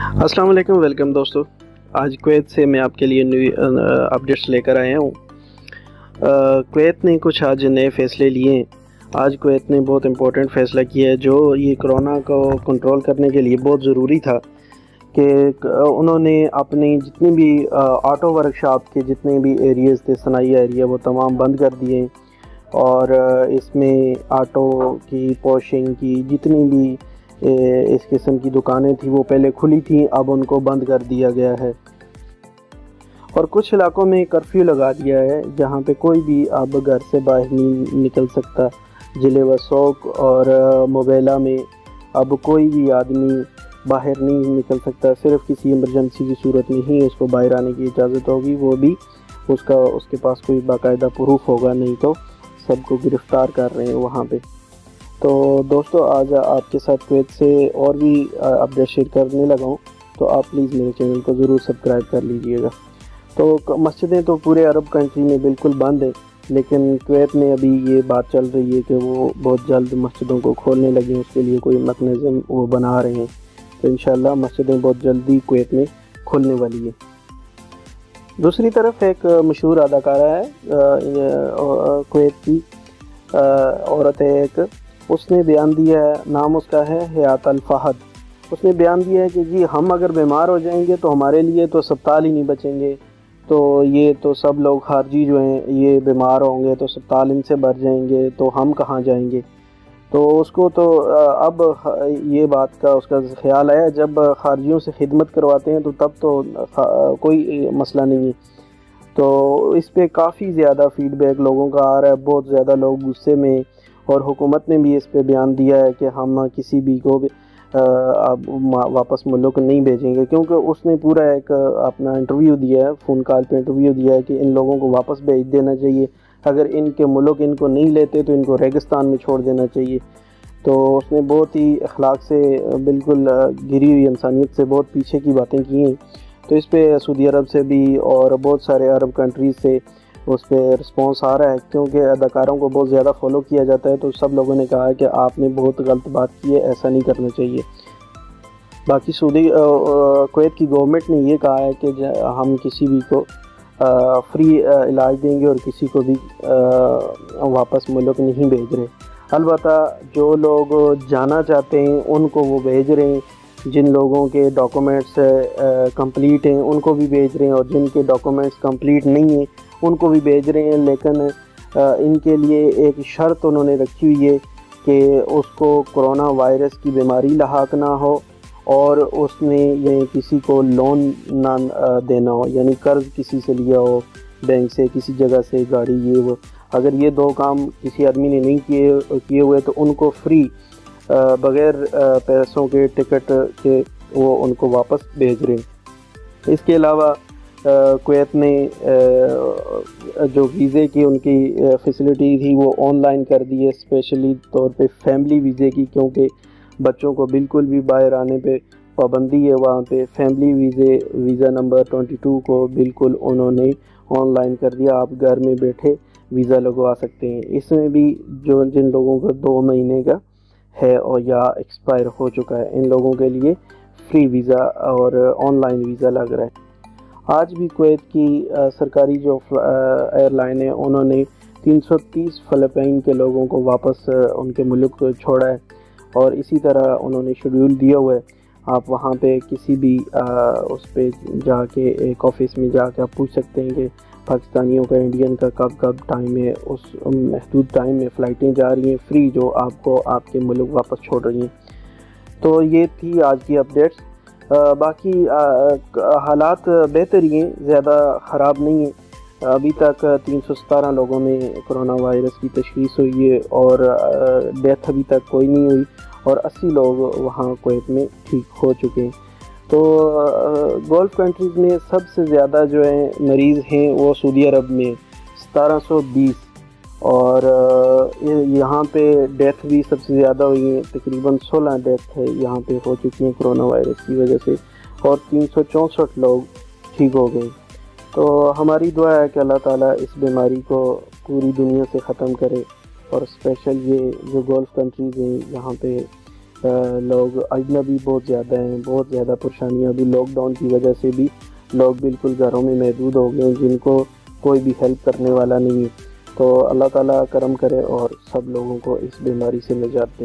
السلام علیکم، ویلکم دوستو۔ آج کویت سے میں آپ کے لیے نئی اپڈیٹس لے کر آیا ہوں۔ کویت نے کچھ آج نئے فیصلے لیے ہیں۔ آج کویت نے بہت امپورٹنٹ فیصلہ کیا ہے جو یہ کرونا کو کنٹرول کرنے کے لیے بہت ضروری تھا، کہ انہوں نے اپنی جتنی بھی آٹو ورک شاپ کے جتنے بھی ایریاز تھے، صنعتی ایریا، وہ تمام بند کر دیے ہیں، اور اس میں آٹو کی، پوشنگ کی جتنی بھی اس قسم کی دکانیں تھیں وہ پہلے کھلی تھیں، اب ان کو بند کر دیا گیا ہے، اور کچھ علاقوں میں کرفیو لگا دیا ہے جہاں پہ کوئی بھی اب گھر سے باہر نہیں نکل سکتا۔ ضلع وثوق اور موبیلا میں اب کوئی بھی آدمی باہر نہیں نکل سکتا، صرف کسی ایمرجنسی کی صورت میں ہی اس کو باہر آنے کی اجازت ہوگی، وہ بھی اس کے پاس کوئی باقاعدہ پروف ہوگا، نہیں تو سب کو گرفتار کر رہے ہیں وہاں پہ۔ تو دوستو، آج آپ کے ساتھ کویت سے اور بھی اپڈیٹ شیئر کرنے لگا ہوں، تو آپ پلیز میرے چینل کو ضرور سبسکرائب کر لیجئے گا۔ تو مسجدیں تو پورے عرب کنٹری میں بالکل بند ہیں، لیکن کویت میں ابھی یہ بات چل رہی ہے کہ وہ بہت جلد مسجدوں کو کھولنے لگے ہیں، اس کے لیے کوئی میکنزم وہ بنا رہے ہیں، تو انشاءاللہ مسجدیں بہت جلدی کویت میں کھولنے والی ہیں۔ دوسری طرف ایک مشہور اداکارہ ہے کویت کی عورت ہے ایک، اس نے بیان دیا ہے، نام اس کا ہے حیات الفہد۔ اس نے بیان دیا ہے کہ جی ہم اگر بیمار ہو جائیں گے تو ہمارے لیے تو اسپتال ہی نہیں بچیں گے، تو یہ تو سب لوگ خارجی جو ہیں یہ بیمار ہوں گے تو اسپتال ان سے بھر جائیں گے، تو ہم کہاں جائیں گے۔ تو اس کو تو اب یہ بات کا اس کا خیال آیا، جب خارجیوں سے خدمت کرواتے ہیں تو تب تو کوئی مسئلہ نہیں ہے۔ تو اس پہ کافی زیادہ فیڈ بیک لوگوں کا آ رہا ہے، بہت زیادہ لوگ غصے میں، اور حکومت نے بھی اس پہ بیان دیا ہے کہ ہم کسی بھی کو واپس ملک نہیں بھیجیں گے، کیونکہ اس نے پورا ایک اپنا انٹرویو دیا ہے، فون کال پہ انٹرویو دیا ہے کہ ان لوگوں کو واپس بھیج دینا چاہیے، اگر ان کے ملک ان کو نہیں لیتے تو ان کو ریگستان میں چھوڑ دینا چاہیے۔ تو اس نے بہت ہی اخلاق سے بالکل گری ہوئی انسانیت سے بہت پیچھے کی باتیں کی ہیں۔ تو اس پہ سعودی عرب سے بھی اور بہت سارے عرب کنٹریز سے اس پہ رسپانس آ رہا ہے، کیونکہ اداکاروں کو بہت زیادہ فالو کیا جاتا ہے، تو سب لوگوں نے کہا ہے کہ آپ نے بہت غلط بات کی ہے، ایسا نہیں کرنا چاہیے۔ باقی کویت کی گورنمنٹ نے یہ کہا ہے کہ ہم کسی بھی کو فری علاج دیں گے اور کسی کو بھی واپس ملک نہیں بھیج رہے۔ البتہ جو لوگ جانا چاہتے ہیں ان کو وہ بھیج رہے ہیں، جن لوگوں کے ڈاکومنٹس کمپلیٹ ہیں ان کو بھی بھیج رہے ہیں، اور جن کے ڈاکومنٹس کمپلیٹ نہیں ہیں ان کو بھی بھیج رہے ہیں، لیکن ان کے لیے ایک شرط انہوں نے رکھی ہوئی ہے کہ اس کو کرونا وائرس کی بیماری لاحق نہ ہو، اور اس نے یہ کسی کو لون نہ دینا ہو، یعنی قرض کسی سے لیا ہو، بینک سے، کسی جگہ سے، گاڑی، یہ وہ، اگر یہ دو کام کسی آدمی نے نہیں کیے ہوئے تو ان کو فری بغیر پیسوں کے ٹکٹ کے وہ ان کو واپس بھیج رہے ہیں۔ اس کے علاوہ کویت نے جو ویزے کی ان کی فیسلٹی تھی وہ آن لائن کر دی ہے، اسپیشلی طور پہ فیملی ویزے کی، کیونکہ بچوں کو بالکل بھی باہر آنے پہ پابندی ہے وہاں پہ۔ فیملی ویزا نمبر 22 کو بالکل انہوں نے آن لائن کر دیا، آپ گھر میں بیٹھے ویزا لگوا سکتے ہیں۔ اس میں بھی جن لوگوں کا 2 مہینے کا ہے اور یا ایکسپائر ہو چکا ہے، ان لوگوں کے لیے فری ویزا اور آن لائن ویزا لگ رہا ہے۔ آج بھی کویت کی سرکاری جو ایئر لائن ہے انہوں نے 330 فلپائن کے لوگوں کو واپس ان کے ملک چھوڑا ہے، اور اسی طرح انہوں نے شیڈول دیا ہوا ہے۔ آپ وہاں پہ کسی بھی اس پہ جا کے ایک آفس میں جا کے آپ پوچھ سکتے ہیں کہ پاکستانیوں کا، انڈین کا کب ٹائم ہے، اس محدود ٹائم میں فلائٹیں جا رہی ہیں فری جو آپ کو آپ کے ملک واپس چھوڑ رہی ہیں۔ تو یہ تھی آج کی اپڈیٹس۔ باقی حالات بہتر ہی ہیں، زیادہ خراب نہیں ہیں۔ ابھی تک 317 لوگوں میں کرونا وائرس کی تشخیص ہوئی ہے، اور ڈیتھ ابھی تک کوئی نہیں ہوئی، اور 80 لوگ وہاں کویت میں ٹھیک ہو چکے ہیں۔ تو گولف کنٹریز میں سب سے زیادہ جو ہیں مریض ہیں وہ سعودی عرب میں 1720، اور یہاں پہ ڈیتھ بھی سب سے زیادہ ہوئی ہیں، تقریباً 16 ڈیتھ ہے یہاں پہ ہو چکی ہیں کرونا وائرس کی وجہ سے، اور 364 لوگ ٹھیک ہو گئے۔ تو ہماری دعا ہے کہ اللہ تعالیٰ اس بیماری کو پوری دنیا سے ختم کرے، اور اسپیشل یہ جو گولف کنٹریز ہیں یہاں پہ لوگ اجنبی بہت زیادہ ہیں، بہت زیادہ پریشانیاں بھی لاک ڈاؤن کی وجہ سے بھی لوگ بالکل گھروں میں محدود ہو گئے ہیں، جن کو کوئی بھی ہیلپ کرنے والا نہیں ہے۔ تو اللہ تعالیٰ کرم کرے اور سب لوگوں کو اس بیماری سے نجات دے۔